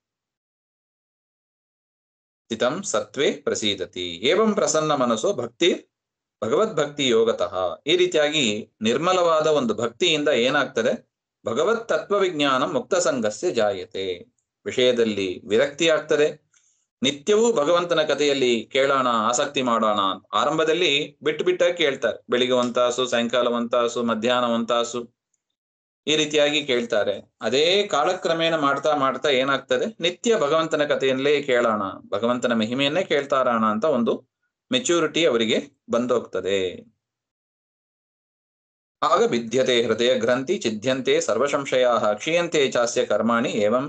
ಸ್ಥಿತಂ ಸತ್ವೇ ಪ್ರಸೀದತಿ ಏವಂ ಪ್ರಸನ್ನ ಮನಸ್ಸು ಭಕ್ತಿ ಭಗವದ್ಭಕ್ತಿ ಯೋಗತಃ. ಈ ರೀತಿಯಾಗಿ ನಿರ್ಮಲವಾದ ಒಂದು ಭಕ್ತಿಯಿಂದ ಏನಾಗ್ತದೆ? ಭಗವತ್ ತತ್ವ ವಿಜ್ಞಾನ ಮುಕ್ತ ಸಂಘಸ್ಯ ಜಾಯತೆ. ವಿಷಯದಲ್ಲಿ ವಿರಕ್ತಿ ಆಗ್ತದೆ. ನಿತ್ಯವೂ ಭಗವಂತನ ಕಥೆಯಲ್ಲಿ ಕೇಳೋಣ, ಆಸಕ್ತಿ ಮಾಡೋಣ. ಆರಂಭದಲ್ಲಿ ಬಿಟ್ಟು ಬಿಟ್ಟಾಗಿ ಕೇಳ್ತಾರೆ. ಬೆಳಿಗ್ಗೆ 1 ತಾಸು, ಸಾಯಂಕಾಲ 1 ತಾಸು, ಮಧ್ಯಾಹ್ನ 1 ತಾಸು, ಈ ರೀತಿಯಾಗಿ ಕೇಳ್ತಾರೆ. ಅದೇ ಕಾಲಕ್ರಮೇಣ ಮಾಡ್ತಾ ಮಾಡ್ತಾ ಏನಾಗ್ತದೆ? ನಿತ್ಯ ಭಗವಂತನ ಕಥೆಯಲ್ಲೇ ಕೇಳೋಣ, ಭಗವಂತನ ಮಹಿಮೆಯನ್ನೇ ಕೇಳ್ತಾರೋಣ ಅಂತ ಒಂದು ಮೆಚ್ಯೂರಿಟಿ ಅವರಿಗೆ ಬಂದೋಗ್ತದೆ. ಆಗ ವಿದ್ಯತೆ ಹೃದಯ ಗ್ರಂಥಿ ಚಿದ್ಯಂತೆ ಸರ್ವಸಂಶಯಾ ಕ್ಷೀಯಂತೆ ಚಾಸ್ಯ ಕರ್ಮಾಣಿ ಏವಂ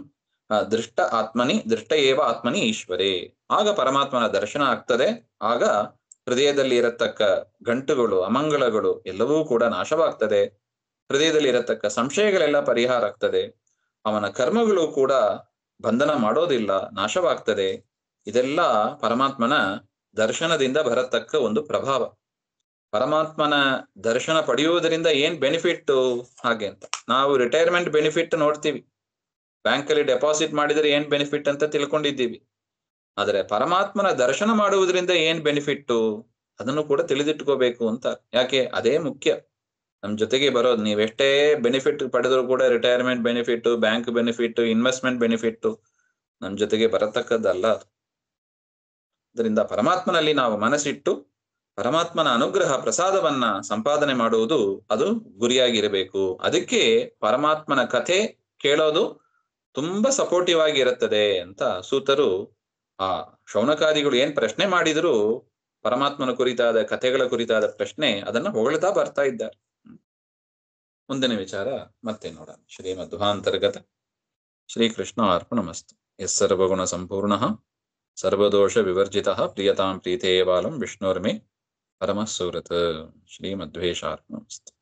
ದೃಷ್ಟ ಏವ ಆತ್ಮನಿ ಈಶ್ವರೇ. ಆಗ ಪರಮಾತ್ಮನ ದರ್ಶನ ಆಗ್ತದೆ. ಆಗ ಹೃದಯದಲ್ಲಿ ಇರತಕ್ಕ ಗಂಟುಗಳು, ಅಮಂಗಳಗಳು ಎಲ್ಲವೂ ಕೂಡ ನಾಶವಾಗ್ತದೆ. ಹೃದಯದಲ್ಲಿ ಇರತಕ್ಕ ಸಂಶಯಗಳೆಲ್ಲ ಪರಿಹಾರ ಆಗ್ತದೆ. ಅವನ ಕರ್ಮಗಳು ಕೂಡ ಬಂಧನ ಮಾಡೋದಿಲ್ಲ, ನಾಶವಾಗ್ತದೆ. ಇದೆಲ್ಲ ಪರಮಾತ್ಮನ ದರ್ಶನದಿಂದ ಬರತಕ್ಕ ಒಂದು ಪ್ರಭಾವ. ಪರಮಾತ್ಮನ ದರ್ಶನ ಪಡೆಯುವುದರಿಂದ ಏನ್ ಬೆನಿಫಿಟ್ ಹಾಗೆ ಅಂತ ನಾವು ರಿಟೈರ್ಮೆಂಟ್ ಬೆನಿಫಿಟ್ ನೋಡ್ತೀವಿ, ಬ್ಯಾಂಕಲ್ಲಿ ಡೆಪಾಸಿಟ್ ಮಾಡಿದರೆ ಏನ್ ಬೆನಿಫಿಟ್ ಅಂತ ತಿಳ್ಕೊಂಡಿದ್ದೀವಿ. ಆದರೆ ಪರಮಾತ್ಮನ ದರ್ಶನ ಮಾಡುವುದರಿಂದ ಏನ್ ಬೆನಿಫಿಟ್ ಅದನ್ನು ಕೂಡ ತಿಳಿದಿಟ್ಕೋಬೇಕು ಅಂತ. ಯಾಕೆ? ಅದೇ ಮುಖ್ಯ. ನಮ್ ಜೊತೆಗೆ ಬರೋದು, ನೀವೆಷ್ಟೇ ಬೆನಿಫಿಟ್ ಪಡೆದ್ರು ಕೂಡ retirement benefit, bank benefit, investment benefit ನಮ್ ಜೊತೆಗೆ ಬರತಕ್ಕದ್ದಲ್ಲ. ಅದರಿಂದ ಪರಮಾತ್ಮನಲ್ಲಿ ನಾವು ಮನಸ್ಸಿಟ್ಟು ಪರಮಾತ್ಮನ ಅನುಗ್ರಹ ಪ್ರಸಾದವನ್ನ ಸಂಪಾದನೆ ಮಾಡುವುದು ಅದು ಗುರಿಯಾಗಿರಬೇಕು. ಅದಕ್ಕೆ ಪರಮಾತ್ಮನ ಕಥೆ ಕೇಳೋದು ತುಂಬಾ ಸಪೋರ್ಟಿವ್ ಆಗಿ ಇರುತ್ತದೆ ಅಂತ ಸೂತರು ಆ ಶೌನಕಾದಿಗಳು ಏನ್ ಪ್ರಶ್ನೆ ಮಾಡಿದ್ರು ಪರಮಾತ್ಮನ ಕುರಿತಾದ ಕಥೆಗಳ ಕುರಿತಾದ ಪ್ರಶ್ನೆ, ಅದನ್ನ ಹೊಗಳ್ತಾ ಬರ್ತಾ ಇದ್ದಾರೆ. ಮುಂದಿನ ವಿಚಾರ ಮತ್ತೆ ನೋಡೋಣ. ಶ್ರೀಮಧ್ವಾಂತರ್ಗತ. ಶ್ರೀಕೃಷ್ಣ ಅರ್ಪಣಮಸ್ತು. ಯಸ್ಸರ್ವಗುಣ ಸಂಪೂರ್ಣಃ ಸರ್ವದೋಷ ವಿವರ್ಜಿತಃ ಪ್ರಿಯತಾಂ ಪ್ರೀತೇಯ ಬಾಲಂ ವಿಷ್ಣೋರ್ಮೇ ಪರಮಃ ಸುಹೃತ್. ಶ್ರೀಮಧ್ವೇಶಾರ್ಪಣಮಸ್ತು.